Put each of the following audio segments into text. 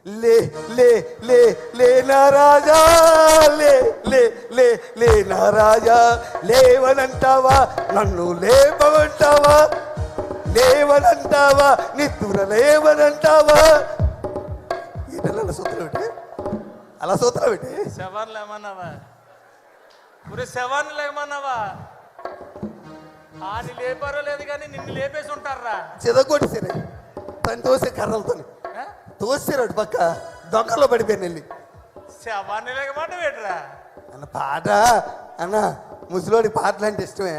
లే లే లే లే నా రాజా, లే లే లే లే నా రాజా, లేవనంటావా నన్ను లేపమంటావా, లేవనంటావా నిద్ర లేవనంటావా. అలా సూత్రం పెట్టి అలా సూత్రం పెట్టి శవాన్ని లేమన్నావా, ఒరే శవాన్ని లేమన్నావా. ఆని లేపారో లేదు కానీ నిన్ను లేపేసి ఉంటారా. చెదగొట్టేసారు తను తోసే కర్రలతో తోసారు పక్క దొంగలో పడిపోయాను వెళ్ళి. శవాన్ని లేకమాట వేటరా అన్న పాట అన్న ముసలోడి పాటలు అంటే ఇష్టమే.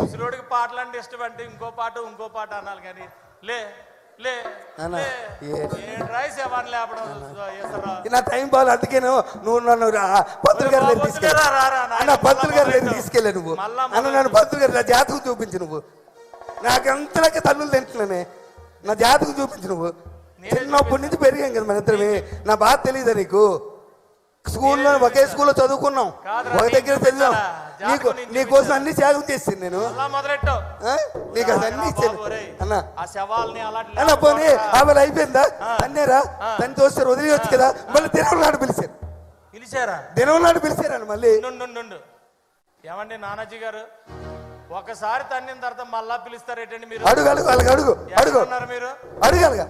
ముసలోడికి పాటలు అంటే ఇష్టం అంటే ఇంకో పాట అనాలి కానీ లే లే శవాన్ని లేపడం నా టైం బాగా. అందుకే నువ్వు నన్ను పంతులు గారి దగ్గర తీసుకెళ్ళా అన్న, పంతులు గారి దగ్గర తీసుకెళ్ళా నువ్వు అన్న, నన్ను పంతులు గారి నా జాతకు చూపించు నువ్వు. నాకంతలాగా తన్నులు తింటున్నానే, నా జాతకు చూపించు నువ్వు. చిన్నప్పటి నుంచి పెరిగాం కదా మన ఇద్దరమే, నా బాధ తెలియదా నీకు? స్కూల్లో ఒకే స్కూల్లో చదువుకున్నాం, ఒక దగ్గర చదివాం. నీకోసం అన్ని త్యాగం చేస్తాను నేను, నీకు అది అన్ని ఇచ్చాను అన్న. అన్న పోనీ ఆమె అయిపోయిందా అన్నేరా తను చూస్తారు వదిలేయచ్చు కదా. మళ్ళీ దినం నాడు పిలిచారా, దినం నాడు పిలిచారని మళ్ళీ. ఏమండి నానాజీ గారు, ఒకసారి తన్నిన తర్వాత మళ్ళా పిలుస్తారేటండి మీరు? అడుగు అడుగు అలాగ అడుగు అడుగు మీరు అడుగలగా.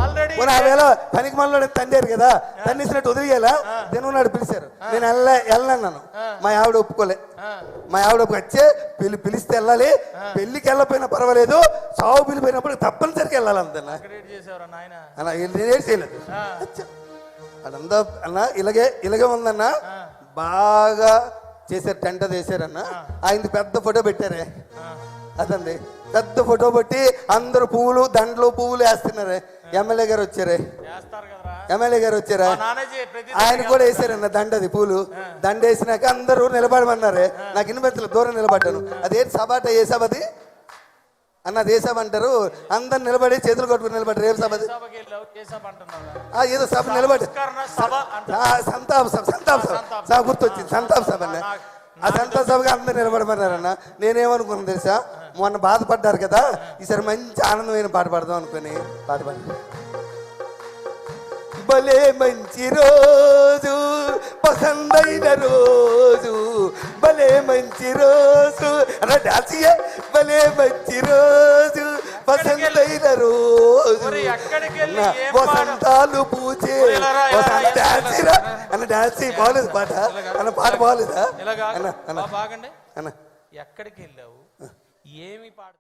ఆల్రెడీ ఆ వేళ పనికి మనలో తండ్రి కదా, తన్నిసినట్టు వదిలేయాలా. దినం నాడు పిలిచారు, నేను వెళ్ళన్నాను. మా ఆవిడ ఒప్పుకోలే. మా ఆవిడ వచ్చే పిలిస్తే వెళ్ళాలి, పెళ్లికి వెళ్ళకపోయినా పర్వాలేదు, సాగు పిలిపోయినప్పుడు తప్పనిసరికి వెళ్ళాలి అంతన్నా. అలా నేనేం చేయలేదు అదంతా అన్న. ఇలాగే ఉందన్న, బాగా చేశారు, టెంట చేశారన్న. ఆయనది పెద్ద ఫోటో పెట్టారే, అదండి పెద్ద ఫోటో పెట్టి అందరు పువ్వులు దండలు పువ్వులు వేస్తున్నారే. ఎమ్మెల్యే గారు వచ్చారే, ఎమ్మెల్యే గారు వచ్చారా, ఆయన కూడా వేసారన్న దండది పూలు. దండ వేసినాక అందరూ నిలబడమన్నారే. నాకు ఇన్వెంతలు దూరం నిలబడ్డాను. అదేంటి సభ అంటే ఏ సభ అది అన్న? ఏ సభ అంటారు? అందరు నిలబడి చేతులు కట్టుకుని నిలబడ్డారు. ఏం సభ అది? ఏదో సభ నిలబడి సంతాప సభ గుర్తొచ్చింది, సంతాప సభ అన్న. ఆ సంతాప సభగా అందరు నిలబడమన్నారన్న. నేనేమనుకున్నాను తెలుసా, మొన్న బాధపడ్డారు కదా, ఈసారి మంచి ఆనందమైన పాట పాడదాం అనుకుని పాట పాడి. భలే మంచి రోజు పసందైన రోజు, భలే మంచి రోజు అన్న డాన్స్. భలే మంచి రోజు పసందైన రోజు, వసంతాలు పూచే డాన్స్ అన్న. డాన్స్ బాగలేదు పాట అన్న, పాట బాగలేదా అన్న? అన్న ఎక్కడికి వెళ్ళావు, ఏమి పాట?